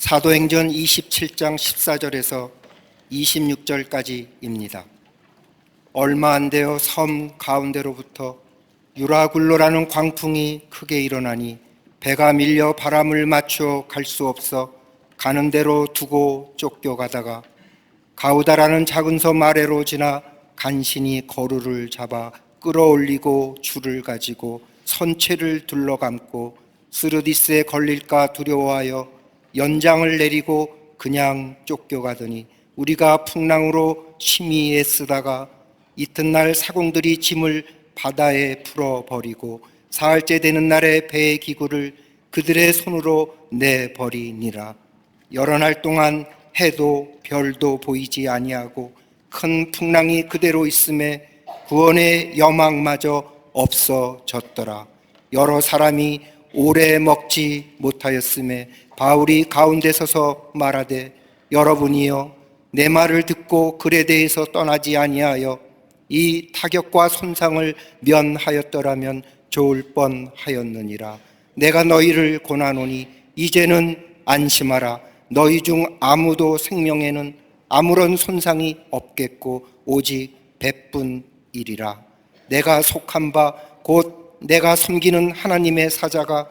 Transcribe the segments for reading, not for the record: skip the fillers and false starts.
사도행전 27장 14절에서 26절까지입니다. 얼마 안 되어 섬 가운데로부터 유라굴로라는 광풍이 크게 일어나니 배가 밀려 바람을 맞추어 갈 수 없어 가는 대로 두고 쫓겨가다가 가우다라는 작은 섬 아래로 지나 간신히 거루를 잡아 끌어올리고 줄을 가지고 선체를 둘러감고 스르디스에 걸릴까 두려워하여 연장을 내리고 그냥 쫓겨가더니 우리가 풍랑으로 심히 애쓰다가 이튿날 사공들이 짐을 바다에 풀어버리고 사흘째 되는 날에 배의 기구를 그들의 손으로 내버리니라. 여러 날 동안 해도 별도 보이지 아니하고 큰 풍랑이 그대로 있음에 구원의 여망마저 없어졌더라. 여러 사람이 오래 먹지 못하였음에 바울이 가운데 서서 말하되 여러분이여 내 말을 듣고 글에 대해서 떠나지 아니하여 이 타격과 손상을 면하였더라면 좋을 뻔하였느니라. 내가 너희를 권하노니 이제는 안심하라. 너희 중 아무도 생명에는 아무런 손상이 없겠고 오직 배뿐이리라. 내가 속한 바 곧 내가 섬기는 하나님의 사자가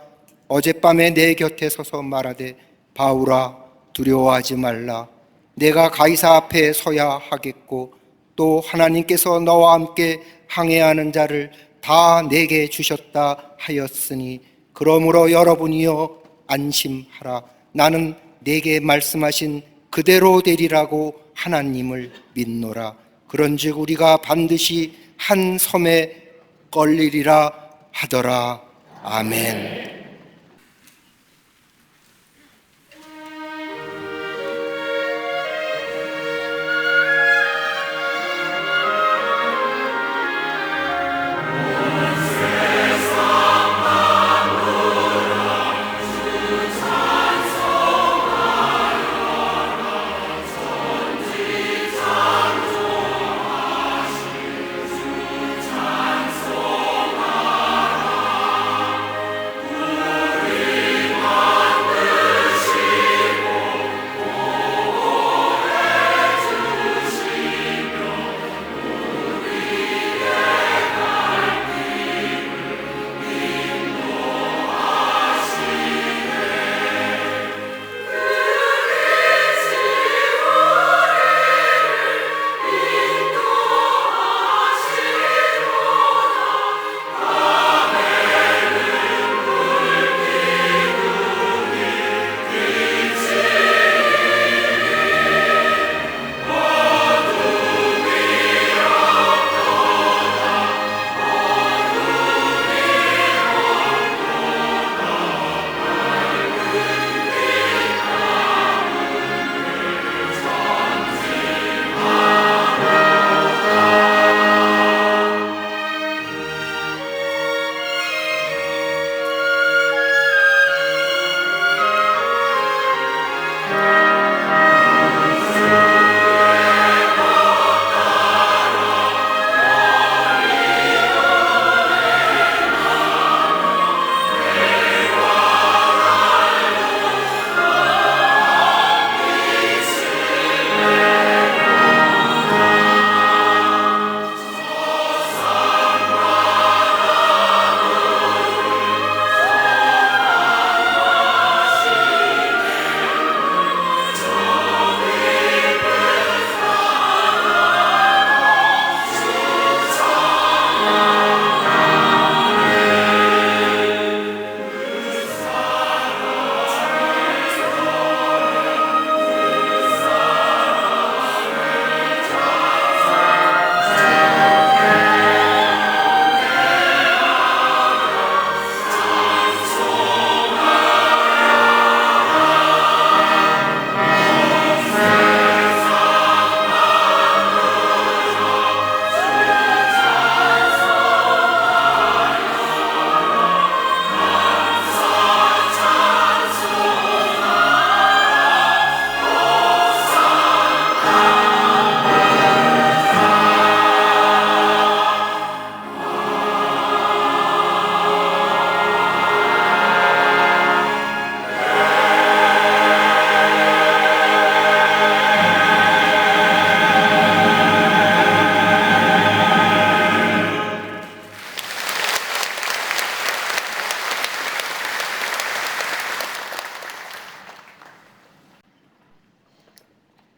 어젯밤에 내 곁에 서서 말하되 바울아 두려워하지 말라. 내가 가이사 앞에 서야 하겠고 또 하나님께서 너와 함께 항해하는 자를 다 내게 주셨다 하였으니 그러므로 여러분이여 안심하라. 나는 내게 말씀하신 그대로 되리라고 하나님을 믿노라. 그런즉 우리가 반드시 한 섬에 걸리리라 하더라. 아멘.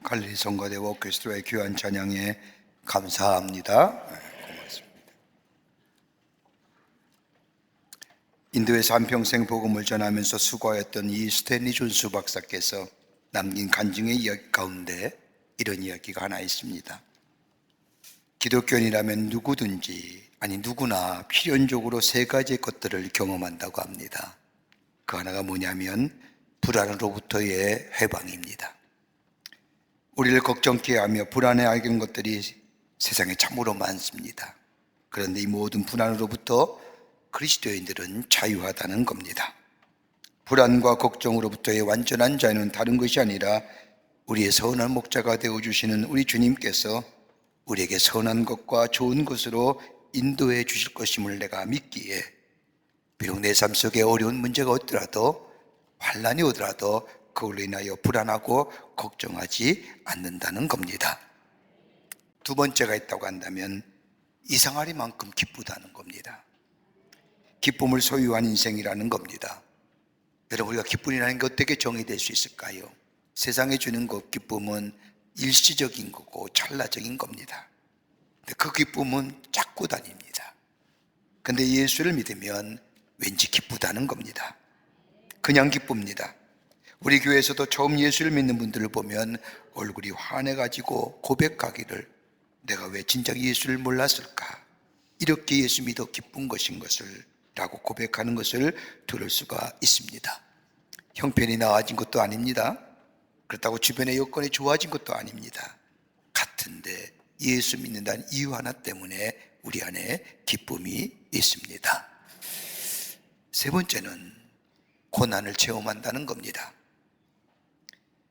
갈릴리 성가대와 오케스트라의 귀한 찬양에 감사합니다. 고맙습니다. 인도에서 한평생 복음을 전하면서 수고하였던 이 스탠리 존스 박사께서 남긴 간증의 이야기 가운데 이런 이야기가 하나 있습니다. 기독교인이라면 누구나 필연적으로 세 가지의 것들을 경험한다고 합니다. 그 하나가 뭐냐면 불안으로부터의 해방입니다. 우리를 걱정케 하며 불안해하게 하는 것들이 세상에 참으로 많습니다. 그런데 이 모든 불안으로부터 그리스도인들은 자유하다는 겁니다. 불안과 걱정으로부터의 완전한 자유는 다른 것이 아니라 우리의 선한 목자가 되어주시는 우리 주님께서 우리에게 선한 것과 좋은 것으로 인도해 주실 것임을 내가 믿기에 비록 내 삶 속에 어려운 문제가 없더라도 환난이 오더라도 그걸로 인하여 불안하고 걱정하지 않는다는 겁니다. 두 번째가 있다고 한다면 이상하리만큼 기쁘다는 겁니다. 기쁨을 소유한 인생이라는 겁니다. 여러분, 우리가 기쁨이라는 게 어떻게 정의될 수 있을까요? 세상에 주는 것 기쁨은 일시적인 거고 찰나적인 겁니다. 근데 그 기쁨은 자꾸 다닙니다. 근데 예수를 믿으면 왠지 기쁘다는 겁니다. 그냥 기쁩니다. 우리 교회에서도 처음 예수를 믿는 분들을 보면 얼굴이 환해가지고 고백하기를 내가 왜 진작 예수를 몰랐을까? 이렇게 예수 믿어 기쁜 것인 것을 라고 고백하는 것을 들을 수가 있습니다. 형편이 나아진 것도 아닙니다. 그렇다고 주변의 여건이 좋아진 것도 아닙니다. 같은데 예수 믿는다는 이유 하나 때문에 우리 안에 기쁨이 있습니다. 세 번째는 고난을 체험한다는 겁니다.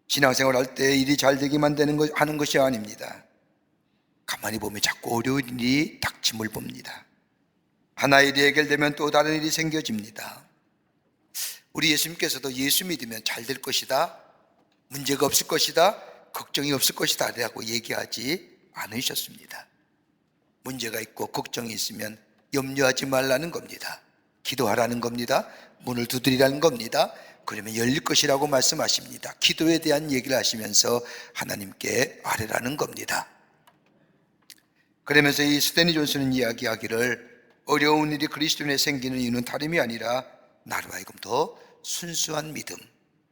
신앙생활 할 때 일이 잘 되기만 하는 것이 아닙니다. 가만히 보면 자꾸 어려운 일이 닥침을 봅니다. 하나의 일이 해결되면 또 다른 일이 생겨집니다. 우리 예수님께서도 예수 믿으면 잘 될 것이다, 문제가 없을 것이다, 걱정이 없을 것이다 라고 얘기하지 않으셨습니다. 문제가 있고 걱정이 있으면 염려하지 말라는 겁니다. 기도하라는 겁니다. 문을 두드리라는 겁니다. 그러면 열릴 것이라고 말씀하십니다. 기도에 대한 얘기를 하시면서 하나님께 아뢰라는 겁니다. 그러면서 이 스탠리 존슨은 이야기하기를 어려운 일이 그리스도인에 생기는 이유는 다름이 아니라 나로 하여금 더 순수한 믿음,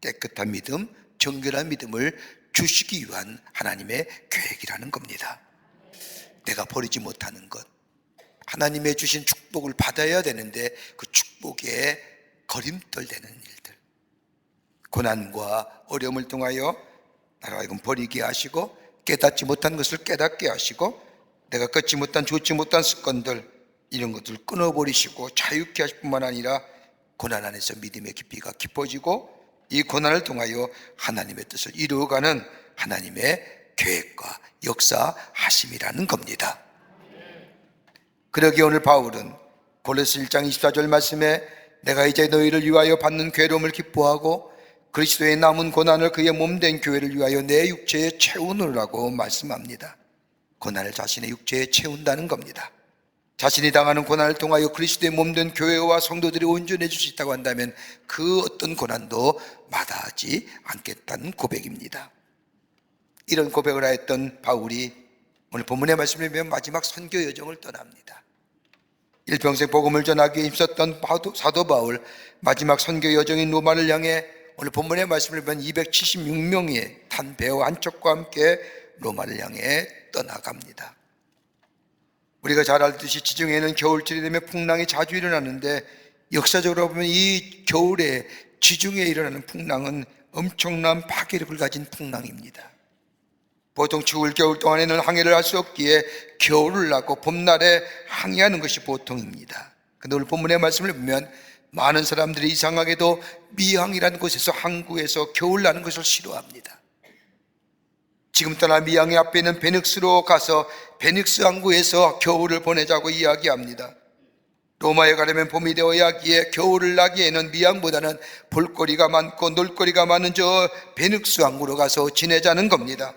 깨끗한 믿음, 정결한 믿음을 주시기 위한 하나님의 계획이라는 겁니다. 내가 버리지 못하는 것, 하나님의 주신 축복을 받아야 되는데 그 축복에 거림돌 되는 일들, 고난과 어려움을 통하여 나로 하여금 버리게 하시고 깨닫지 못한 것을 깨닫게 하시고 내가 끊지 못한 좋지 못한 습관들 이런 것들을 끊어버리시고 자유케 하실 뿐만 아니라 고난 안에서 믿음의 깊이가 깊어지고 이 고난을 통하여 하나님의 뜻을 이루어가는 하나님의 계획과 역사하심이라는 겁니다. 그러기에 오늘 바울은 골로새 1장 24절 말씀에 내가 이제 너희를 위하여 받는 괴로움을 기뻐하고 그리스도의 남은 고난을 그의 몸된 교회를 위하여 내 육체에 채우느라고 말씀합니다. 고난을 자신의 육체에 채운다는 겁니다. 자신이 당하는 고난을 통하여 그리스도의 몸된 교회와 성도들이 온전해질 수 있다고 한다면 그 어떤 고난도 마다하지 않겠다는 고백입니다. 이런 고백을 하였던 바울이 오늘 본문의 말씀을 보면 마지막 선교 여정을 떠납니다. 일평생 복음을 전하기 위해 힘썼던 사도 바울 마지막 선교 여정인 로마를 향해 오늘 본문의 말씀을 보면 276명의 탄 배와 한 척과 함께 로마를 향해 떠나갑니다. 우리가 잘 알듯이 지중해에는 겨울철이 되면 풍랑이 자주 일어나는데 역사적으로 보면 이 겨울에 지중해에 일어나는 풍랑은 엄청난 파괴력을 가진 풍랑입니다. 보통 추울 겨울 동안에는 항해를 할 수 없기에 겨울을 나고 봄날에 항해하는 것이 보통입니다. 그런데 오늘 본문의 말씀을 보면 많은 사람들이 이상하게도 미항이라는 곳에서 항구에서 겨울 나는 것을 싫어합니다. 지금 떠나 미항의 앞에 있는 베닉스로 가서 베닉스 항구에서 겨울을 보내자고 이야기합니다. 로마에 가려면 봄이 되어야 하기에 겨울을 나기에는 미항보다는 볼거리가 많고 놀거리가 많은 저 베닉스 항구로 가서 지내자는 겁니다.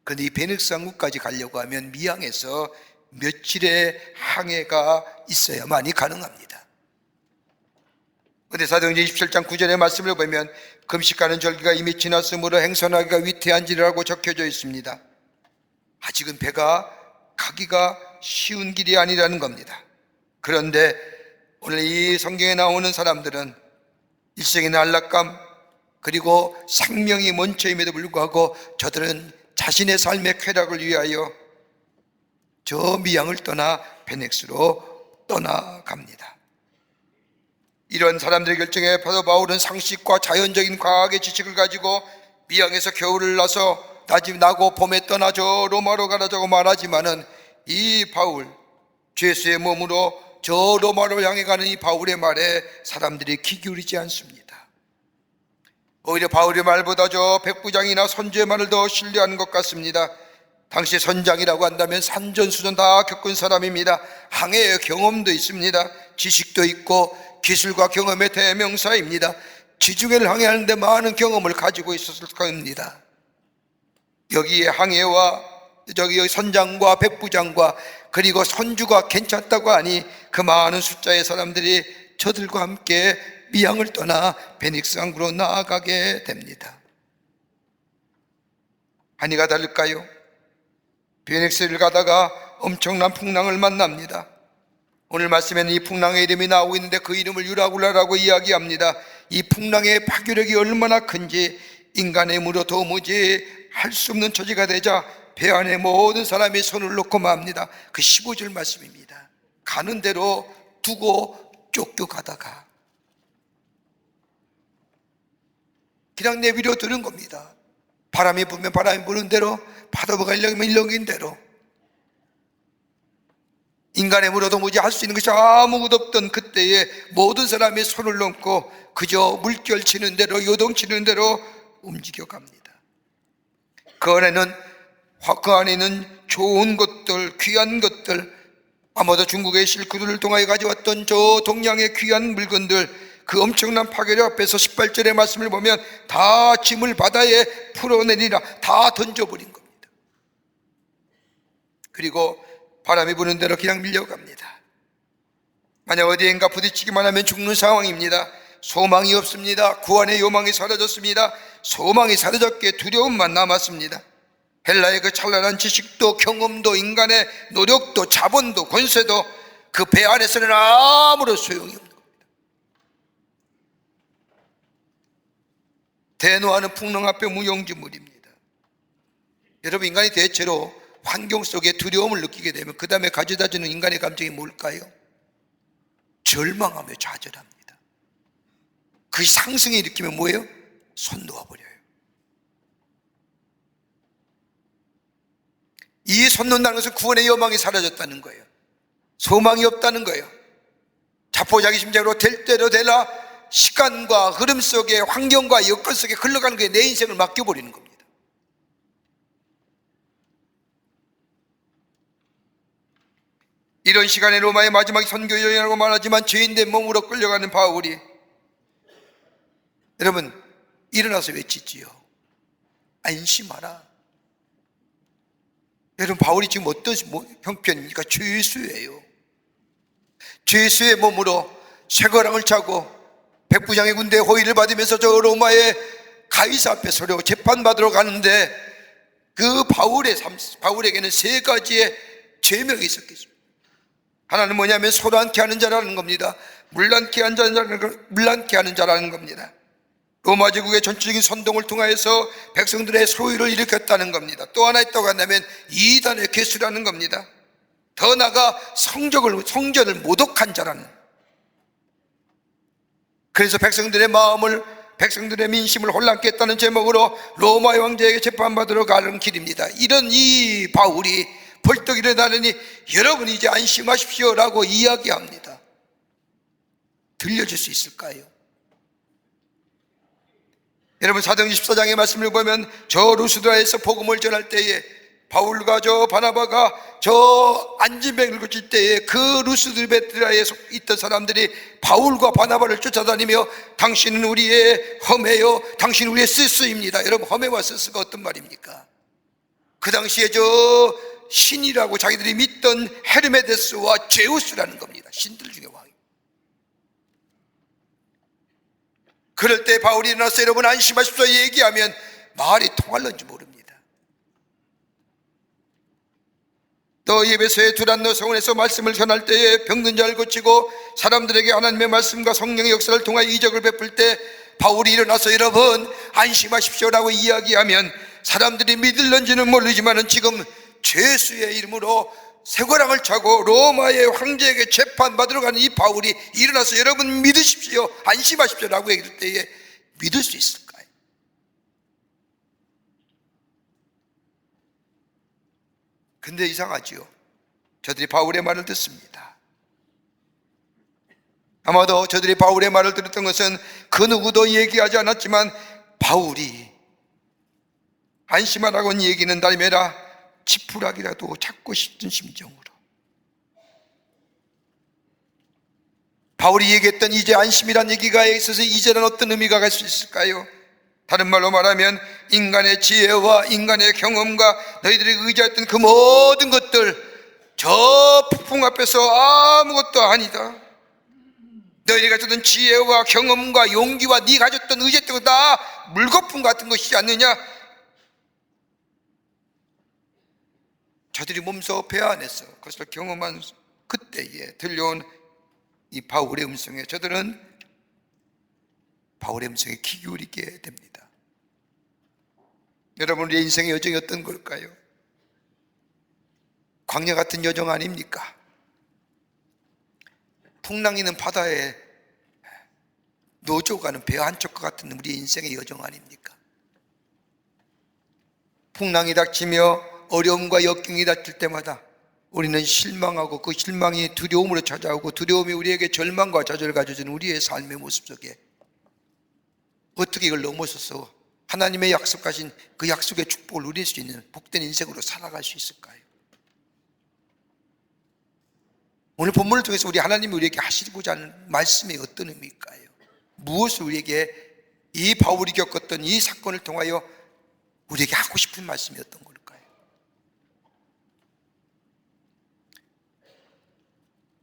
그런데 이 베닉스 항구까지 가려고 하면 미항에서 며칠의 항해가 있어야만이 가능합니다. 그런데 사도행전 27장 9절의 말씀을 보면 금식하는 절기가 이미 지났으므로 행선하기가 위태한지라고 적혀져 있습니다. 아직은 배가 가기가 쉬운 길이 아니라는 겁니다. 그런데 오늘 이 성경에 나오는 사람들은 일생의 안락감 그리고 생명이 먼저임에도 불구하고 저들은 자신의 삶의 쾌락을 위하여 저 미양을 떠나 베넥스로 떠나갑니다. 이런 사람들의 결정에 사도 바울은 상식과 자연적인 과학의 지식을 가지고 미양에서 겨울을 나서 낮이 나고 봄에 떠나 저 로마로 가라자고 말하지만은 이 바울, 죄수의 몸으로 저 로마로 향해 가는 이 바울의 말에 사람들이 귀 기울이지 않습니다. 오히려 바울의 말보다 저 백부장이나 선주의 말을 더 신뢰하는 것 같습니다. 당시 선장이라고 한다면 산전수전 다 겪은 사람입니다. 항해의 경험도 있습니다. 지식도 있고 기술과 경험의 대명사입니다. 지중해를 항해하는데 많은 경험을 가지고 있었을 겁니다. 여기에 항해와 저기 선장과 백부장과 그리고 선주가 괜찮다고 하니 그 많은 숫자의 사람들이 저들과 함께 미양을 떠나 베닉스 항구로 나아가게 됩니다. 아니가 다를까요? 베닉스를 가다가 엄청난 풍랑을 만납니다. 오늘 말씀에는 이 풍랑의 이름이 나오고 있는데 그 이름을 유라굴라라고 이야기합니다. 이 풍랑의 파괴력이 얼마나 큰지 인간의 힘으로 도무지 할 수 없는 처지가 되자 배 안에 모든 사람이 손을 놓고 맙니다. 그 15절 말씀입니다. 가는 대로 두고 쫓겨가다가 그냥 내비려 두는 겁니다. 바람이 불면 바람이 부는 대로, 파도가 일렁이면 일렁인 대로. 인간의 힘으로 도무지 할 수 있는 것이 아무것도 없던 그때에 모든 사람이 손을 놓고 그저 물결 치는 대로, 요동치는 대로 움직여갑니다. 그 안에는 좋은 것들, 귀한 것들, 아마도 중국의 실크를 통하여 가져왔던 저 동양의 귀한 물건들, 그 엄청난 파괴력 앞에서 18절의 말씀을 보면 다 짐을 바다에 풀어내리라 다 던져버린 겁니다. 그리고 바람이 부는 대로 그냥 밀려갑니다. 만약 어디엔가 부딪히기만 하면 죽는 상황입니다. 소망이 없습니다. 구원의 요망이 사라졌습니다. 소망이 사라졌기에 두려움만 남았습니다. 헬라의 그 찬란한 지식도 경험도 인간의 노력도 자본도 권세도 그 배 안에서는 아무런 소용이 없는 겁니다. 대노하는 풍랑 앞에 무용지물입니다. 여러분, 인간이 대체로 환경 속에 두려움을 느끼게 되면 그 다음에 가져다주는 인간의 감정이 뭘까요? 절망하며 좌절합니다. 그 상승이 일으키면 뭐예요? 손 놓아버려요. 이 손 놓는다는 것은 구원의 여망이 사라졌다는 거예요. 소망이 없다는 거예요. 자포자기심장으로 될 대로 되라 시간과 흐름 속에 환경과 여건 속에 흘러가는 거에 내 인생을 맡겨버리는 겁니다. 이런 시간에 로마의 마지막 선교 여행이라고 말하지만 죄인된 몸으로 끌려가는 바울이, 여러분 일어나서 외치지요. 안심하라. 여러분, 바울이 지금 어떤 형편입니까? 죄수예요. 죄수의 몸으로 쇠거랑을 차고 백부장의 군대의 호의를 받으면서 저 로마의 가이사 앞에 서려 재판받으러 가는데 그 바울에게는 세 가지의 죄명이 있었겠습니다. 하나는 뭐냐면 소란케 하는 자라는 겁니다. 물란케 하는 자라는 겁니다. 로마 제국의 전체적인 선동을 통하여서 백성들의 소유를 일으켰다는 겁니다. 또 하나 있다고 한다면 이단의 괴수라는 겁니다. 더 나아가 성전을 모독한 자라는. 그래서 백성들의 민심을 혼란케 했다는 제목으로 로마의 왕자에게 재판받으러 가는 길입니다. 이런 이 바울이 벌떡 일어나더니 여러분 이제 안심하십시오라고 이야기합니다. 들려줄 수 있을까요? 여러분, 사도행 14장의 말씀을 보면 저 루스드라에서 복음을 전할 때에 바울과 저 바나바가 저 안진뱅을 고칠 때에 그 루스드라에 있던 사람들이 바울과 바나바를 쫓아다니며 당신은 우리의 험해요, 당신은 우리의 스스입니다. 여러분, 험해와 스스가 어떤 말입니까? 그 당시에 저 신이라고 자기들이 믿던 헤르메데스와 제우스라는 겁니다. 신들 중에 왕. 그럴 때 바울이 일어나서 여러분 안심하십시오 얘기하면 말이 통할는지 모릅니다. 또 예배소에 두란노 성원에서 말씀을 전할 때에 병든 자를 고치고 사람들에게 하나님의 말씀과 성령의 역사를 통하여 이적을 베풀 때 바울이 일어나서 여러분 안심하십시오라고 이야기하면 사람들이 믿을는지는 모르지만 지금 죄수의 이름으로 쇠고랑을 차고 로마의 황제에게 재판받으러 가는 이 바울이 일어나서 여러분 믿으십시오 안심하십시오라고 얘기할 때에 믿을 수 있을까요? 근데 이상하지요. 저들이 바울의 말을 듣습니다. 아마도 저들이 바울의 말을 들었던 것은 그 누구도 얘기하지 않았지만 바울이 안심하라고는 얘기는 다름이라 지푸라기라도 잡고 싶은 심정으로 바울이 얘기했던 이제 안심이란 얘기가 있어서 이제는 어떤 의미가 갈 수 있을까요? 다른 말로 말하면 인간의 지혜와 인간의 경험과 너희들이 의지했던 그 모든 것들 저 폭풍 앞에서 아무것도 아니다. 너희들이 가졌던 지혜와 경험과 용기와 네 가졌던 의지했던 거 다 물거품 같은 것이지 않느냐? 저들이 몸소 배 안에서 그것을 경험한 그때에 들려온 이 바울의 음성에 저들은 바울의 음성에 귀 기울이게 됩니다. 여러분 우리의 인생의 여정이 어떤 걸까요? 광야 같은 여정 아닙니까? 풍랑이는 바다에 노조가는 배 한쪽과 같은 우리의 인생의 여정 아닙니까? 풍랑이 닥치며 어려움과 역경이 닥칠 때마다 우리는 실망하고 그 실망이 두려움으로 찾아오고 두려움이 우리에게 절망과 좌절을 가져주는 우리의 삶의 모습 속에 어떻게 이걸 넘어서서 하나님의 약속하신 그 약속의 축복을 누릴 수 있는 복된 인생으로 살아갈 수 있을까요? 오늘 본문을 통해서 우리 하나님이 우리에게 하시고자 하는 말씀이 어떤 의미일까요? 무엇을 우리에게 이 바울이 겪었던 이 사건을 통하여 우리에게 하고 싶은 말씀이 어떤 걸까요?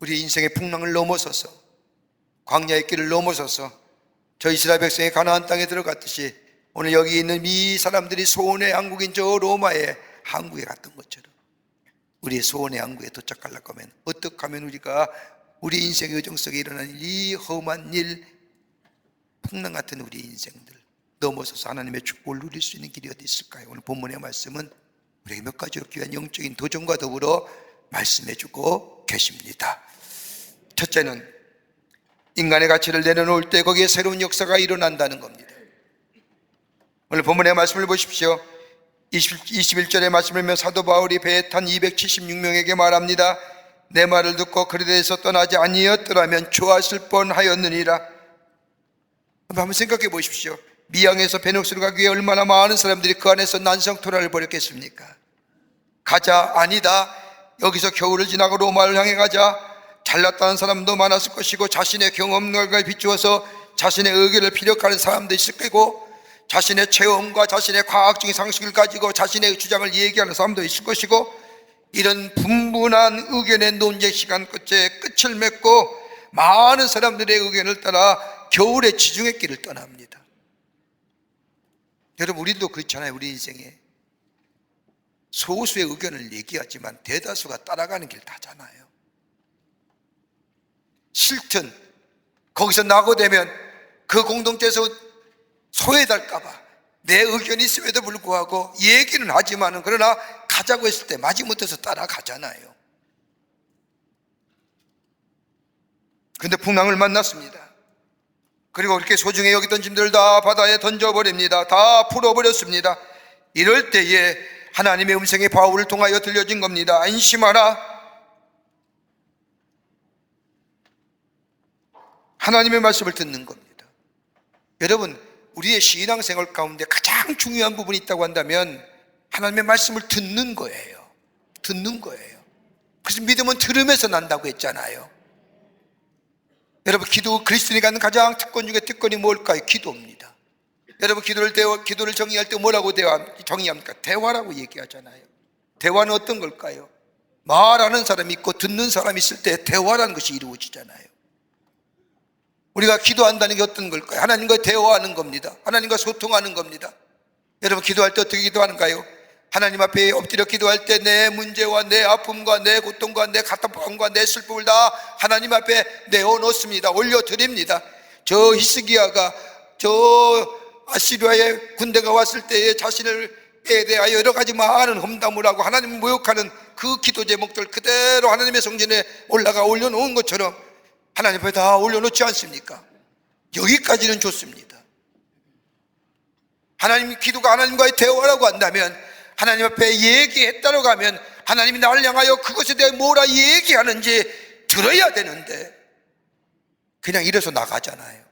우리 인생의 풍랑을 넘어서서 광야의 길을 넘어서서 저 이스라엘 백성이 가나안 땅에 들어갔듯이 오늘 여기 있는 이 사람들이 소원의 항국인 저 로마의 항구에 갔던 것처럼 우리의 소원의 항구에 도착하려고 하면 어떻게 하면 우리가 우리 인생의 여정 속에 일어나는 이 험한 일, 풍랑 같은 우리 인생들 넘어서서 하나님의 축복을 누릴 수 있는 길이 어디 있을까요? 오늘 본문의 말씀은 우리에게 몇 가지로 귀한 영적인 도전과 더불어 말씀해 주고 계십니다. 첫째는 인간의 가치를 내려놓을 때 거기에 새로운 역사가 일어난다는 겁니다. 오늘 본문의 말씀을 보십시오. 21절의 말씀을 보면 사도 바울이 배에 탄 276명에게 말합니다. 내 말을 듣고 그리스도에서 떠나지 아니었더라면 좋았을 뻔하였느니라. 한번 생각해 보십시오. 미양에서 베녹스로 가기 위해 얼마나 많은 사람들이 그 안에서 난성토라를 벌였겠습니까? 가자, 아니다, 여기서 겨울을 지나고 로마를 향해 가자. 잘났다는 사람도 많았을 것이고 자신의 경험을 비추어서 자신의 의견을 피력하는 사람도 있을 거고 자신의 체험과 자신의 과학적인 상식을 가지고 자신의 주장을 얘기하는 사람도 있을 것이고 이런 분분한 의견의 논쟁 시간 끝에 끝을 맺고 많은 사람들의 의견을 따라 겨울의 지중해 길을 떠납니다. 여러분 우리도 그렇잖아요. 우리 인생에 소수의 의견을 얘기하지만 대다수가 따라가는 길 다잖아요. 싫든 거기서 낙오되면 그 공동체에서 소외될까봐 내 의견이 있음에도 불구하고 얘기는 하지만은 그러나 가자고 했을 때 마지못해서 따라가잖아요. 근데 풍랑을 만났습니다. 그리고 그렇게 소중히 여기던 짐들을 다 바다에 던져버립니다. 다 풀어버렸습니다. 이럴 때에 하나님의 음성이 바울을 통하여 들려진 겁니다. 안심하라. 하나님의 말씀을 듣는 겁니다. 여러분 우리의 신앙생활 가운데 가장 중요한 부분이 있다고 한다면 하나님의 말씀을 듣는 거예요. 듣는 거예요. 그래서 믿음은 들으면서 난다고 했잖아요. 여러분 그리스도인이 갖는 가장 특권 중에 특권이 뭘까요? 기도입니다. 여러분 기도를 정의할 때 뭐라고 정의합니까? 대화라고 얘기하잖아요. 대화는 어떤 걸까요? 말하는 사람이 있고 듣는 사람이 있을 때 대화라는 것이 이루어지잖아요. 우리가 기도한다는 게 어떤 걸까요? 하나님과 대화하는 겁니다. 하나님과 소통하는 겁니다. 여러분, 기도할 때 어떻게 기도하는가요? 하나님 앞에 엎드려 기도할 때 내 문제와 내 아픔과 내 고통과 내 답답함과 내 슬픔을 다 하나님 앞에 내어놓습니다. 올려드립니다. 저 히스기야가 저 아시리아의 군대가 왔을 때에 자신을에 대하여 여러 가지 많은 험담을 하고 하나님을 모욕하는 그 기도 제목들 그대로 하나님의 성전에 올려놓은 것처럼 하나님 앞에 다 올려놓지 않습니까? 여기까지는 좋습니다. 하나님, 기도가 하나님과의 대화라고 한다면, 하나님 앞에 얘기했다고 하면 하나님이 나를 향하여 그것에 대해 뭐라 얘기하는지 들어야 되는데 그냥 이래서 나가잖아요.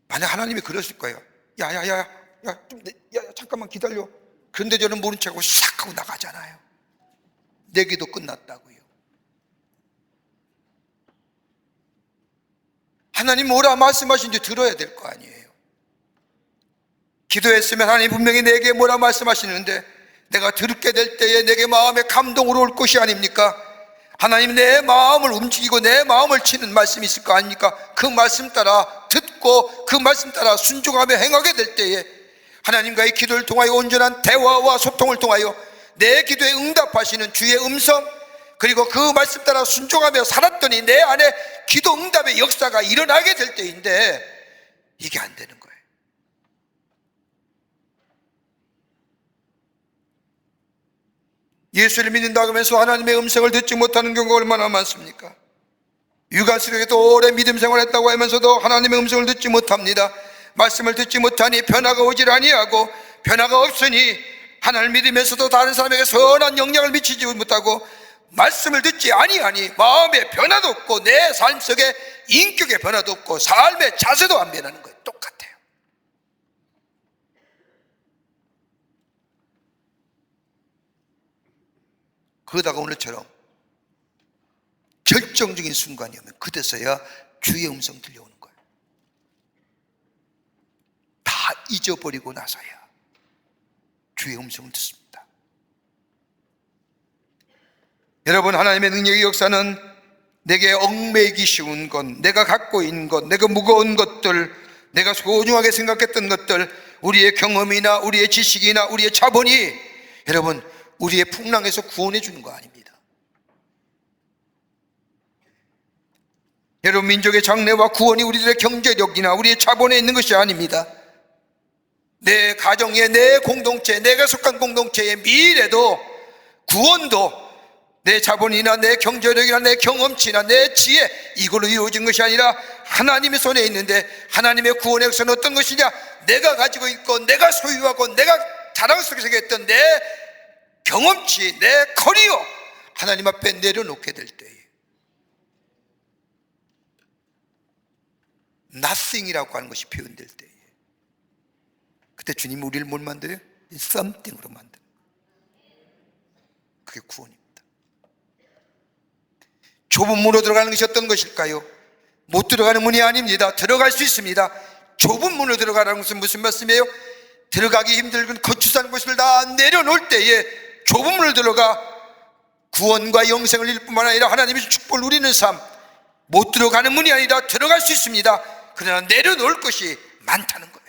만약 하나님이 그러실 거예요. 야, 잠깐만 기다려. 그런데 저는 모른 척하고 샥 하고 나가잖아요. 내 기도 끝났다고요. 하나님 뭐라 말씀하신지 들어야 될 거 아니에요. 기도했으면 하나님 분명히 내게 뭐라 말씀하시는데 내가 듣게 될 때에 내게 마음에 감동으로 올 것이 아닙니까? 하나님 내 마음을 움직이고 내 마음을 치는 말씀이 있을 거 아닙니까? 그 말씀 따라 듣고 그 말씀 따라 순종하며 행하게 될 때에 하나님과의 기도를 통하여 온전한 대화와 소통을 통하여 내 기도에 응답하시는 주의 음성, 그리고 그 말씀 따라 순종하며 살았더니 내 안에 기도 응답의 역사가 일어나게 될 때인데 이게 안 되는 거예요. 예수를 믿는다고 하면서 하나님의 음성을 듣지 못하는 경우가 얼마나 많습니까? 유가스럽게도 오래 믿음 생활했다고 하면서도 하나님의 음성을 듣지 못합니다. 말씀을 듣지 못하니 변화가 오질 아니하고, 변화가 없으니 하나님을 믿으면서도 다른 사람에게 선한 영향을 미치지 못하고, 말씀을 듣지 아니하니 마음의 변화도 없고 내 삶 속에 인격의 변화도 없고 삶의 자세도 안 변하는 거예요. 똑같아요. 그러다가 오늘처럼 결정적인 순간이 오면 그때서야 주의 음성 들려오는 거예요. 다 잊어버리고 나서야 주의 음성을 듣습니다. 여러분, 하나님의 능력의 역사는 내게 얽매이기 쉬운 것, 내가 갖고 있는 것, 내가 무거운 것들, 내가 소중하게 생각했던 것들, 우리의 경험이나 우리의 지식이나 우리의 자본이 여러분 우리의 풍랑에서 구원해 주는 거 아닙니다. 여러분, 민족의 장래와 구원이 우리들의 경제력이나 우리의 자본에 있는 것이 아닙니다. 내 가정의, 내 공동체, 내가 속한 공동체의 미래도 구원도 내 자본이나 내 경제력이나 내 경험치나 내 지혜, 이걸로 이루어진 것이 아니라 하나님의 손에 있는데, 하나님의 구원의 역사는 어떤 것이냐? 내가 가지고 있고 내가 소유하고 내가 자랑스럽게 했던 내 경험치, 내 커리어 하나님 앞에 내려놓게 될 때에 nothing이라고 하는 것이 표현될 때에 그때 주님이 우리를 뭘 만들어요? something으로 만들어요. 그게 구원입니다. 좁은 문으로 들어가는 것이 어떤 것일까요? 못 들어가는 문이 아닙니다. 들어갈 수 있습니다. 좁은 문으로 들어가라는 것은 무슨 말씀이에요? 들어가기 힘들건 거추산 곳을 다 내려놓을 때에 좁은 문을 들어가 구원과 영생을 잃을 뿐만 아니라 하나님의 축복을 누리는 삶, 못 들어가는 문이 아니라 들어갈 수 있습니다. 그러나 내려놓을 것이 많다는 거예요.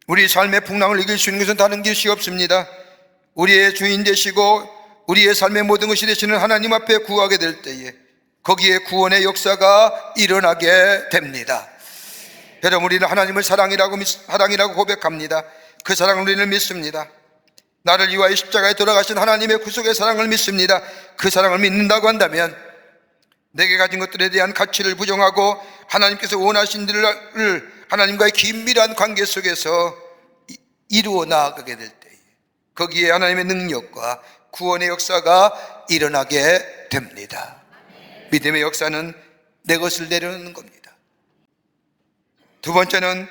우리 삶의 풍랑을 이길 수 있는 것은 다른 것이 없습니다. 우리의 주인 되시고 우리의 삶의 모든 것이 되시는 하나님 앞에 구하게 될 때에 거기에 구원의 역사가 일어나게 됩니다. 여러분, 우리는 하나님을 사랑이라고 고백합니다. 그 사랑을 우리는 믿습니다. 나를 위하여 십자가에 돌아가신 하나님의 구속의 사랑을 믿습니다. 그 사랑을 믿는다고 한다면 내게 가진 것들에 대한 가치를 부정하고 하나님께서 원하신 일을 하나님과의 긴밀한 관계 속에서 이루어 나아가게 될 때에 거기에 하나님의 능력과 구원의 역사가 일어나게 됩니다. 믿음의 역사는 내 것을 내려놓는 겁니다. 두 번째는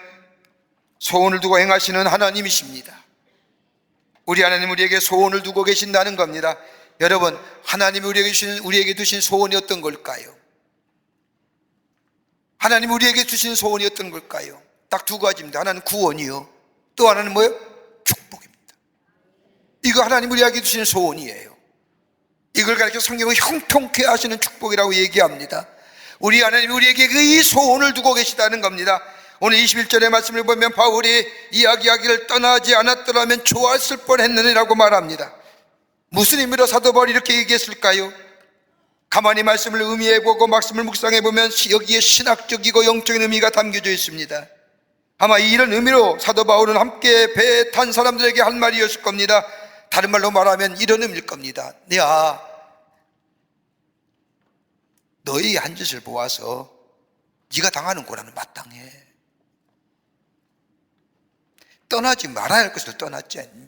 소원을 두고 행하시는 하나님이십니다. 우리 하나님 우리에게 소원을 두고 계신다는 겁니다. 여러분, 하나님이 우리에게 두신 소원이 어떤 걸까요? 하나님 우리에게 주신 소원이 어떤 걸까요? 딱 두 가지입니다. 하나는 구원이요, 또 하나는 뭐예요? 축복입니다. 이거 하나님 우리에게 주시는 소원이에요. 이걸 가르쳐 성경은 형통케 하시는 축복이라고 얘기합니다. 우리 하나님이 우리에게 이 소원을 두고 계시다는 겁니다. 오늘 21절의 말씀을 보면 바울이 이야기하기를 떠나지 않았더라면 좋았을 뻔했느니라고 말합니다. 무슨 의미로 사도 바울이 이렇게 얘기했을까요? 가만히 말씀을 의미해보고 말씀을 묵상해보면 여기에 신학적이고 영적인 의미가 담겨져 있습니다. 아마 이런 의미로 사도 바울은 함께 배에 탄 사람들에게 한 말이었을 겁니다. 다른 말로 말하면 이런 의미일 겁니다. 야, 너의 한 짓을 보아서 네가 당하는 고난은 마땅해. 떠나지 말아야 할 것을 떠났지 않니?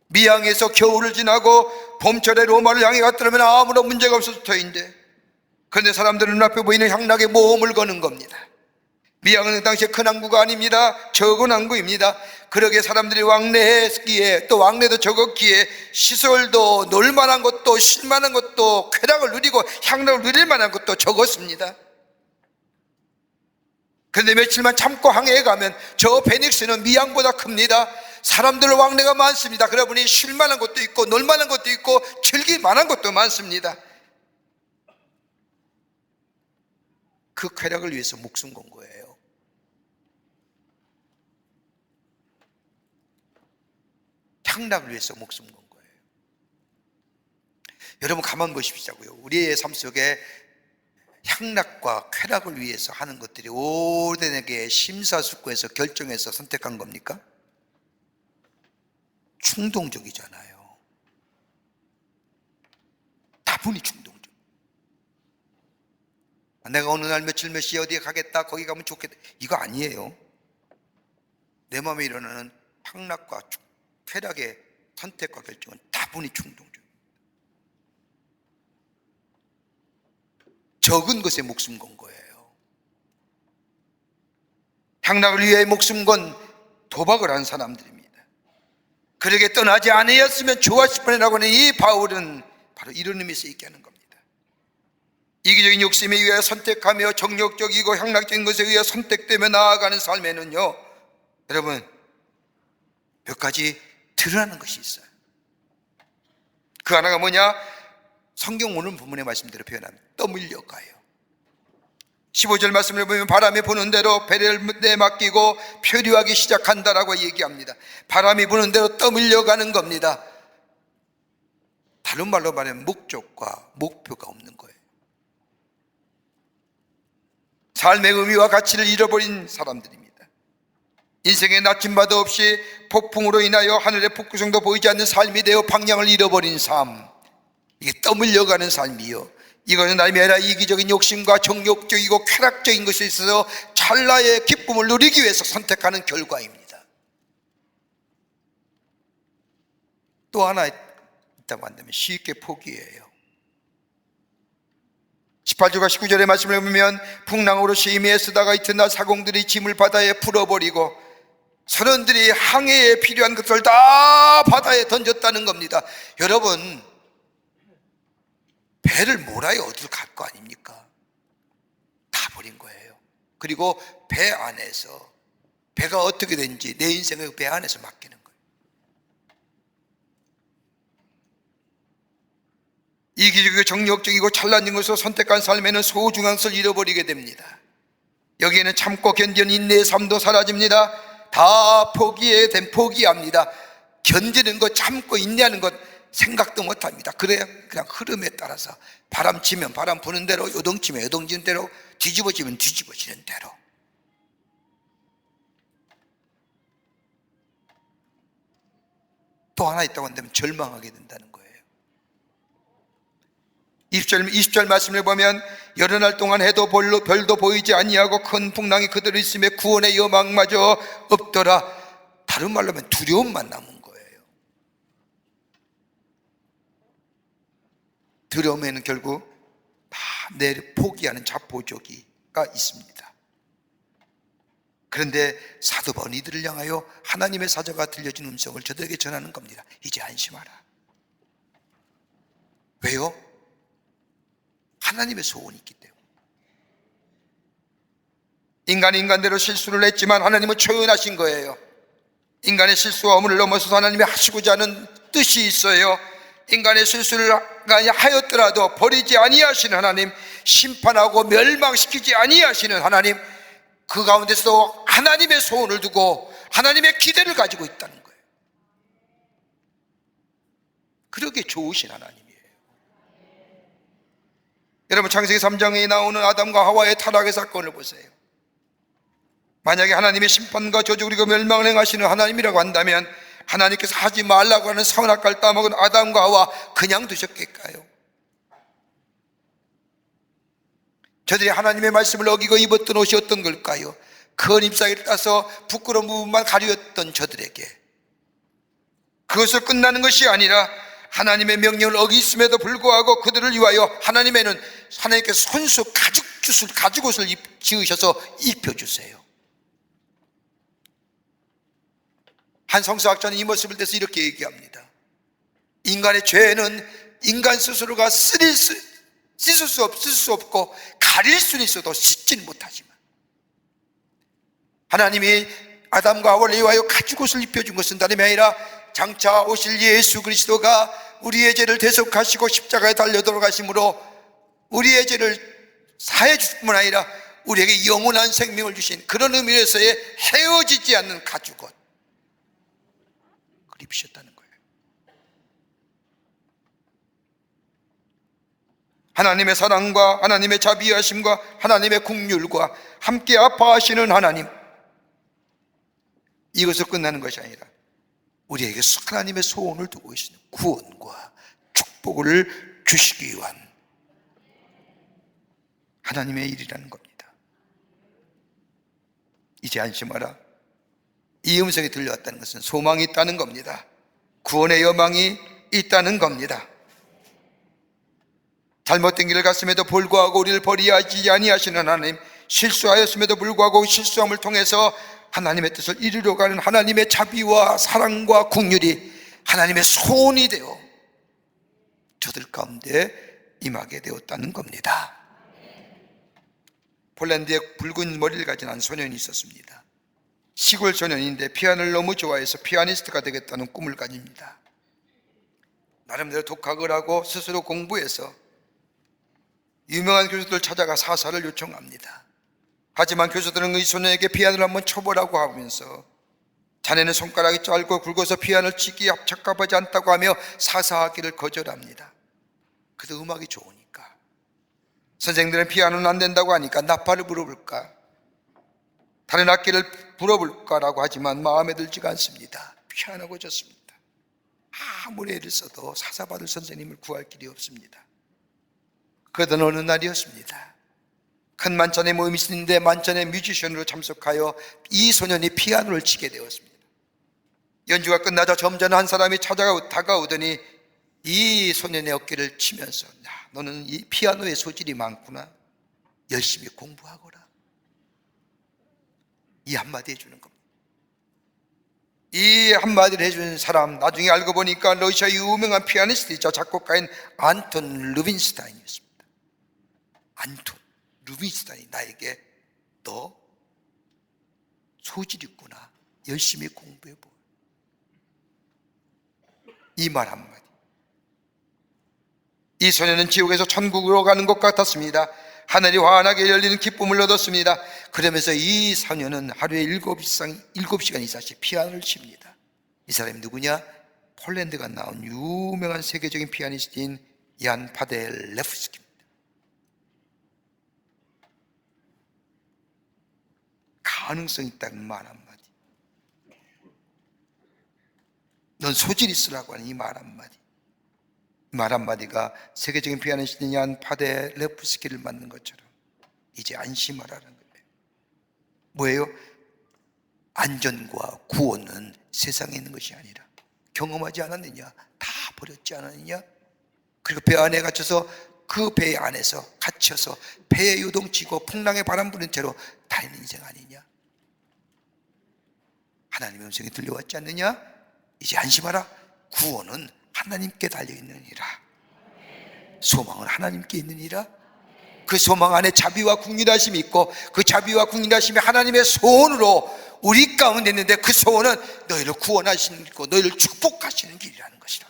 미양에서 겨울을 지나고 봄철에 로마를 향해 갔더라면 아무런 문제가 없었을 터인데, 그런데 사람들은 눈앞에 보이는 향락에 모험을 거는 겁니다. 미양은 그 당시에 큰 항구가 아닙니다. 적은 항구입니다. 그러게 사람들이 왕래했기에, 또 왕래도 적었기에 시설도 놀만한 것도 쉴만한 것도 쾌락을 누리고 향락을 누릴 만한 것도 적었습니다. 그런데 며칠만 참고 항해에 가면 저 베닉스는 미양보다 큽니다. 사람들 왕래가 많습니다. 그러다 보니 쉴만한 것도 있고 놀만한 것도 있고 즐길만한 것도 많습니다. 그 쾌락을 위해서 목숨 건 거예요. 향락을 위해서 목숨 건 거예요. 여러분 가만 보십시오고요. 우리의 삶 속에 향락과 쾌락을 위해서 하는 것들이 오래되게 심사숙고해서 결정해서 선택한 겁니까? 충동적이잖아요. 다분히 충동적. 내가 어느 날 며칠 몇 시에 어디에 가겠다, 거기 가면 좋겠다, 이거 아니에요. 내 마음에 일어나는 향락과 쾌락의 선택과 결정은 다분히 충동적. 적은 것에 목숨 건 거예요. 향락을 위해 목숨 건 도박을 한 사람들입니다. 그러게 떠나지 않으였으면 좋았을 뻔이라고 하는 이 바울은 바로 이런 의미에서 얘기하는 겁니다. 이기적인 욕심에 의해 선택하며 정욕적이고 향락적인 것에 의해 선택되며 나아가는 삶에는요, 여러분 몇 가지 드러나는 것이 있어요. 그 하나가 뭐냐? 성경 오늘 본문의 말씀대로 표현하면 떠밀려 가요. 15절 말씀을 보면 바람이 부는 대로 배를 내맡기고 표류하기 시작한다라고 얘기합니다. 바람이 부는 대로 떠밀려 가는 겁니다. 다른 말로 말하면 목적과 목표가 없는 거예요. 삶의 의미와 가치를 잃어버린 사람들입니다. 인생의 나침반도 없이 폭풍으로 인하여 하늘의 폭구성도 보이지 않는 삶이 되어 방향을 잃어버린 삶, 이게 떠밀려가는 삶이요, 이것은 아니라 이기적인 욕심과 정욕적이고 쾌락적인 것에 있어서 찰나의 기쁨을 누리기 위해서 선택하는 결과입니다. 또 하나 있다고 한다면 쉽게 포기해요. 18절과 19절의 말씀을 보면 풍랑으로 심히 애쓰다가 이튿날 사공들이 짐을 바다에 풀어버리고 선원들이 항해에 필요한 것을 다 바다에 던졌다는 겁니다. 여러분, 배를 몰아야 어디로 갈 거 아닙니까? 다 버린 거예요. 그리고 배 안에서, 배가 어떻게 된지 내 인생을 배 안에서 맡기는 거예요. 이기적이고 정욕적이고 찬란한 것을 선택한 삶에는 소중한 것을 잃어버리게 됩니다. 여기에는 참고 견디는 인내의 삶도 사라집니다. 다 포기합니다. 견디는 것, 참고 인내하는 것 생각도 못합니다. 그래야 그냥 흐름에 따라서 바람 치면 바람 부는 대로, 요동치면 요동치는 대로, 뒤집어지면 뒤집어지는 대로. 또 하나 있다고 한다면 절망하게 된다는 거예요. 20절 말씀을 보면 여러 날 동안 해도 별도 보이지 아니하고 큰 풍랑이 그대로 있음에 구원의 여망마저 없더라. 다른 말로 하면 두려움만 남은 거예요. 두려움에는 결국 다 내를 포기하는 자포조기가 있습니다. 그런데 사도 바울은 이들을 향하여 하나님의 사자가 들려진 음성을 저들에게 전하는 겁니다. 이제 안심하라. 왜요? 하나님의 소원이 있기 때문에. 인간이 인간대로 실수를 했지만 하나님은 초연하신 거예요. 인간의 실수와 허물을 넘어서서 하나님이 하시고자 하는 뜻이 있어요. 인간의 실수를 하였더라도 버리지 아니하시는 하나님, 심판하고 멸망시키지 아니하시는 하나님, 그 가운데서도 하나님의 소원을 두고 하나님의 기대를 가지고 있다는 거예요. 그렇게 좋으신 하나님이에요. 여러분, 창세기 3장에 나오는 아담과 하와의 타락의 사건을 보세요. 만약에 하나님의 심판과 저주 그리고 멸망을 행하시는 하나님이라고 한다면 하나님께서 하지 말라고 하는 선악과를 따먹은 아담과 하와 그냥 두셨겠까요? 저들이 하나님의 말씀을 어기고 입었던 옷이 어떤 걸까요? 큰 잎사귀를 따서 부끄러운 부분만 가리웠던 저들에게 그것을 끝나는 것이 아니라 하나님의 명령을 어기있음에도 불구하고 그들을 위하여 하나님께서 손수 가죽옷을 지으셔서 입혀주세요. 한 성서학자는 이 모습을 대해서 이렇게 얘기합니다. 인간의 죄는 인간 스스로가 씻을 수 없고 가릴 수는 있어도 씻지는 못하지만 하나님이 아담과 하와를 위하여 가죽옷을 입혀준 것은 다름이 아니라 장차 오실 예수 그리스도가 우리의 죄를 대속하시고 십자가에 달려 돌아가심으로 우리의 죄를 사해 주실 뿐 아니라 우리에게 영원한 생명을 주신 그런 의미에서의 헤어지지 않는 가죽옷 그걸 입으셨다는 거예요. 하나님의 사랑과 하나님의 자비하심과 하나님의 긍휼과 함께 아파하시는 하나님, 이것을 끝나는 것이 아니라 우리에게 하나님의 소원을 두고 계시는 구원과 축복을 주시기 위한 하나님의 일이라는 겁니다. 이제 안심하라. 이 음성이 들려왔다는 것은 소망이 있다는 겁니다. 구원의 여망이 있다는 겁니다. 잘못된 길을 갔음에도 불구하고 우리를 버리지 아니하시는 하나님, 실수하였음에도 불구하고 실수함을 통해서 하나님의 뜻을 이루려 가는 하나님의 자비와 사랑과 긍휼이 하나님의 소원이 되어 저들 가운데 임하게 되었다는 겁니다. 폴란드에 붉은 머리를 가진 한 소년이 있었습니다. 시골 소년인데 피아노를 너무 좋아해서 피아니스트가 되겠다는 꿈을 가집니다. 나름대로 독학을 하고 스스로 공부해서 유명한 교수들 찾아가 사사를 요청합니다. 하지만 교수들은 이 소년에게 피아노를 한번 쳐보라고 하면서 자네는 손가락이 짧고 굵어서 피아노를 치기에 적합하지 않다고 하며 사사하기를 거절합니다. 그래도 음악이 좋으니까. 선생들은 피아노는 안 된다고 하니까 나팔을 불어볼까, 다른 악기를 불어볼까라고 하지만 마음에 들지가 않습니다. 피아노가 좋습니다. 아무리 애를 써도 사사받을 선생님을 구할 길이 없습니다. 그러던 어느 날이었습니다. 큰 만찬에 모임이 있었는데 만찬에 뮤지션으로 참석하여 이 소년이 피아노를 치게 되었습니다. 연주가 끝나자 점잖은 한 사람이 다가오더니 이 소년의 어깨를 치면서, 야, 너는 이 피아노에 소질이 많구나, 열심히 공부하거라, 이 한마디 해주는 겁니다. 이 한마디를 해준 사람, 나중에 알고 보니까 러시아 유명한 피아니스트이자 작곡가인 안톤 루빈스타인이었습니다. 안톤 루빈스타인이 나에게 너 소질 있구나, 열심히 공부해보, 이 말 한마디. 이 소년은 지옥에서 천국으로 가는 것 같았습니다. 하늘이 환하게 열리는 기쁨을 얻었습니다. 그러면서 이 소년은 하루에 7시간 이상씩 피아노를 칩니다. 이 사람이 누구냐? 폴란드가 나온 유명한 세계적인 피아니스트인 얀 파델레프스키입니다. 가능성 있다는 말 한마디, 넌 소질 있으라고 하는 이 말 한마디, 말 한마디가 세계적인 피아니스트인 얀 파델레프스키를 만든 것처럼 이제 안심하라는 거예요. 뭐예요? 안전과 구원은 세상에 있는 것이 아니라 경험하지 않았느냐, 다 버렸지 않았느냐, 그리고 배 안에 갇혀서 그 배 안에서 갇혀서 배에 요동치고 풍랑에 바람 부는 채로 다니는 인생 아니냐. 하나님의 음성이 들려왔지 않느냐? 이제 안심하라. 구원은 하나님께 달려있느니라, 소망은 하나님께 있느니라. 그 소망 안에 자비와 국률하심이 있고, 그 자비와 국률하심이 하나님의 소원으로 우리 가운데 있는데, 그 소원은 너희를 구원하시는 길이고 너희를 축복하시는 길이라는 것이라.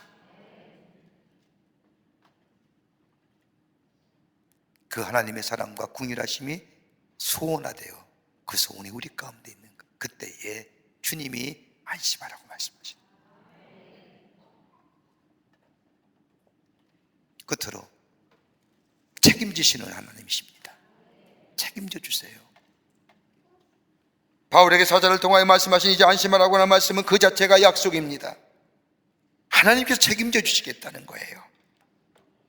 그 하나님의 사랑과 국률하심이 소원화되어 그 소원이 우리 가운데 있는 것, 그때에 주님이 안심하라고 말씀하십니다. 끝으로 책임지시는 하나님이십니다. 책임져 주세요. 바울에게 사자를 통하여 말씀하신 이제 안심하라고 하는 말씀은 그 자체가 약속입니다. 하나님께서 책임져 주시겠다는 거예요.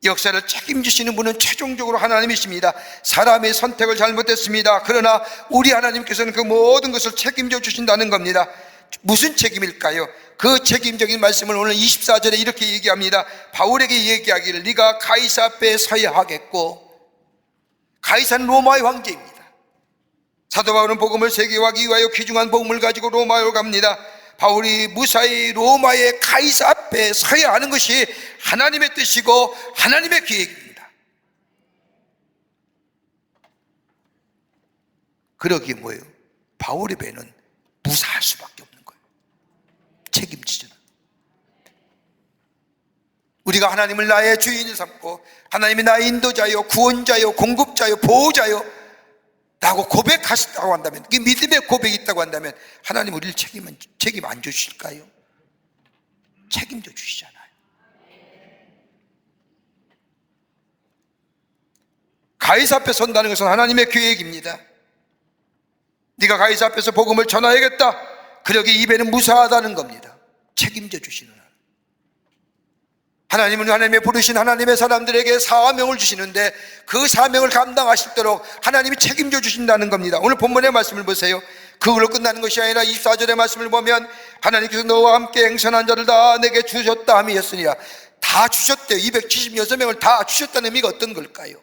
역사를 책임지시는 분은 최종적으로 하나님이십니다. 사람의 선택을 잘못했습니다. 그러나 우리 하나님께서는 그 모든 것을 책임져 주신다는 겁니다. 무슨 책임일까요? 그 책임적인 말씀을 오늘 24절에 이렇게 얘기합니다. 바울에게 얘기하기를 네가 가이사 앞에 서야 하겠고, 가이사는 로마의 황제입니다. 사도 바울은 복음을 세계화하기 위하여 귀중한 복음을 가지고 로마로 갑니다. 바울이 무사히 로마의 가이사 앞에 서야 하는 것이 하나님의 뜻이고 하나님의 계획입니다. 그러기에 뭐예요? 바울의 배는 무사할 수밖에 없는 거예요. 책임지잖아. 우리가 하나님을 나의 주인을 삼고 하나님이 나의 인도자요, 구원자요, 공급자요, 보호자요 라고 고백하셨다고 한다면, 이 믿음의 고백이 있다고 한다면 하나님 우리를 책임 안 주실까요? 책임져 주시잖아요. 가이사 앞에 선다는 것은 하나님의 계획입니다. 네가 가이사 앞에서 복음을 전하야겠다. 그러기에 이 배는 무사하다는 겁니다. 책임져 주시는 하나님은 하나님의 부르신 하나님의 사람들에게 사명을 주시는데, 그 사명을 감당하실도록 하나님이 책임져 주신다는 겁니다. 오늘 본문의 말씀을 보세요. 그걸로 끝나는 것이 아니라 24절의 말씀을 보면 하나님께서 너와 함께 행선한 자를 다 내게 주셨다 함이었으니라. 다 주셨대요. 276명을 다 주셨다는 의미가 어떤 걸까요?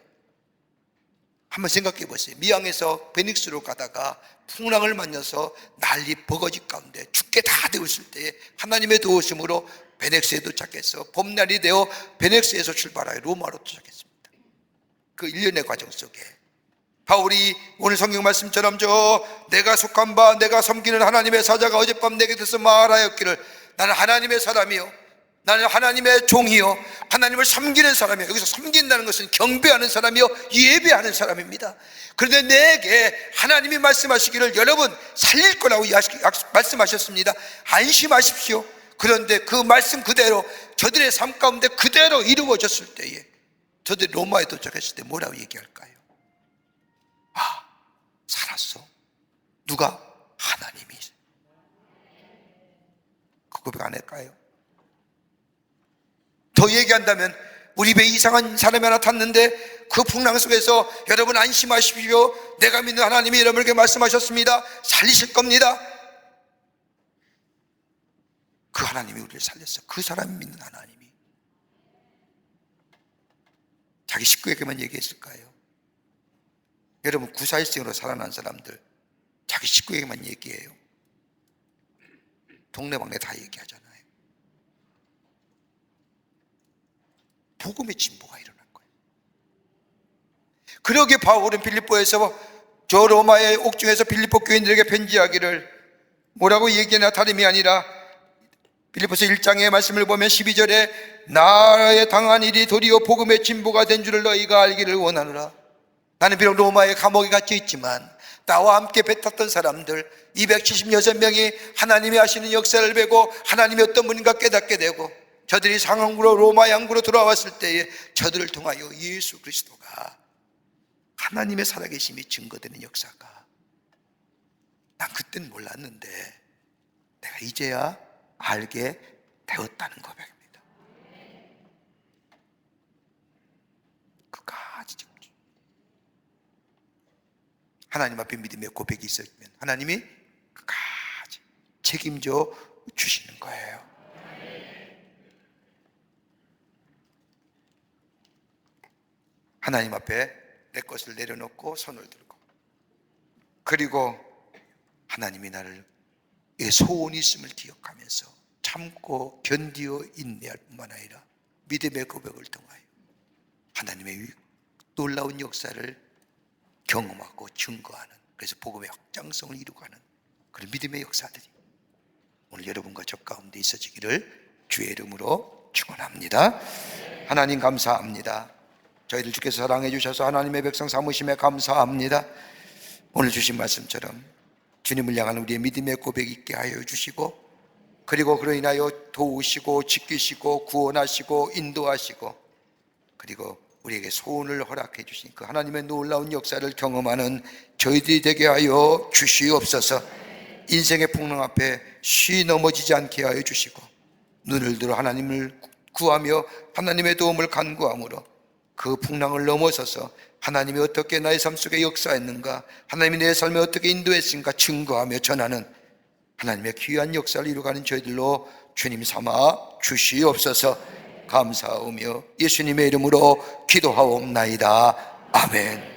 한번 생각해 보세요. 미항에서 베닉스로 가다가 풍랑을 만나서 난리 버거지 가운데 죽게 다 되었을 때에 하나님의 도우심으로 베넥스에 도착해서 봄날이 되어 베넥스에서 출발하여 로마로 도착했습니다. 그 1년의 과정 속에 바울이 오늘 성경 말씀처럼 내가 속한 바 내가 섬기는 하나님의 사자가 어젯밤 내게 들어서 말하였기를 나는 하나님의 사람이요, 나는 하나님의 종이요, 하나님을 섬기는 사람이요. 여기서 섬긴다는 것은 경배하는 사람이요, 예배하는 사람입니다. 그런데 내게 하나님이 말씀하시기를 여러분 살릴 거라고 말씀하셨습니다. 안심하십시오. 그런데 그 말씀 그대로 저들의 삶 가운데 그대로 이루어졌을 때에 저들이 로마에 도착했을 때 뭐라고 얘기할까요? 아, 살았어. 누가? 하나님이. 그 고백 안 할까요? 더 얘기한다면 우리 배에 이상한 사람이 하나 탔는데 그 풍랑 속에서 여러분 안심하십시오. 내가 믿는 하나님이 여러분에게 말씀하셨습니다. 살리실 겁니다. 그 하나님이 우리를 살렸어. 그 사람이 믿는 하나님이. 자기 식구에게만 얘기했을까요? 여러분 구사일생으로 살아난 사람들 자기 식구에게만 얘기해요. 동네방네 다 얘기하잖아요. 복음의 진보가 일어난 거예요. 그러기에 바울은 빌립보에서 저 로마의 옥중에서 빌립보 교인들에게 편지하기를 뭐라고 얘기하나 다름이 아니라 빌립보서 1장의 말씀을 보면 12절에 나의 당한 일이 도리어 복음의 진보가 된 줄을 너희가 알기를 원하노라. 나는 비록 로마의 감옥에 갇혀 있지만 나와 함께 배 탔던 사람들 276명이 하나님이 하시는 역사를 배고 하나님이 어떤 분인가 깨닫게 되고 저들이 상황으로 로마 양구로 돌아왔을 때에 저들을 통하여 예수 그리스도가 하나님의 살아계심이 증거되는 역사가, 난 그때는 몰랐는데 내가 이제야 알게 되었다는 고백입니다. 끝까지 하나님 앞에 믿음의 고백이 있으면 하나님이 끝까지 책임져 주시는 거예요. 하나님 앞에 내 것을 내려놓고 손을 들고, 그리고 하나님이 나를 의 소원이 있음을 기억하면서 참고 견디어 인내할 뿐만 아니라 믿음의 고백을 통하여 하나님의 놀라운 역사를 경험하고 증거하는, 그래서 복음의 확장성을 이루가는 그런 믿음의 역사들이 오늘 여러분과 저 가운데 있어지기를 주의 이름으로 축원합니다. 하나님 감사합니다. 저희들 주께서 사랑해 주셔서 하나님의 백성 삼으심에 감사합니다. 오늘 주신 말씀처럼 주님을 향한 우리의 믿음의 고백 있게 하여 주시고, 그리고 그로 인하여 도우시고 지키시고 구원하시고 인도하시고, 그리고 우리에게 소원을 허락해 주신 그 하나님의 놀라운 역사를 경험하는 저희들이 되게 하여 주시옵소서. 인생의 풍랑 앞에 쉬 넘어지지 않게 하여 주시고, 눈을 들어 하나님을 구하며 하나님의 도움을 간구함으로 그 풍랑을 넘어서서 하나님이 어떻게 나의 삶 속에 역사했는가, 하나님이 내 삶에 어떻게 인도했는가 증거하며 전하는 하나님의 귀한 역사를 이루어가는 저희들로 주님 삼아 주시옵소서. 감사하며 예수님의 이름으로 기도하옵나이다. 아멘.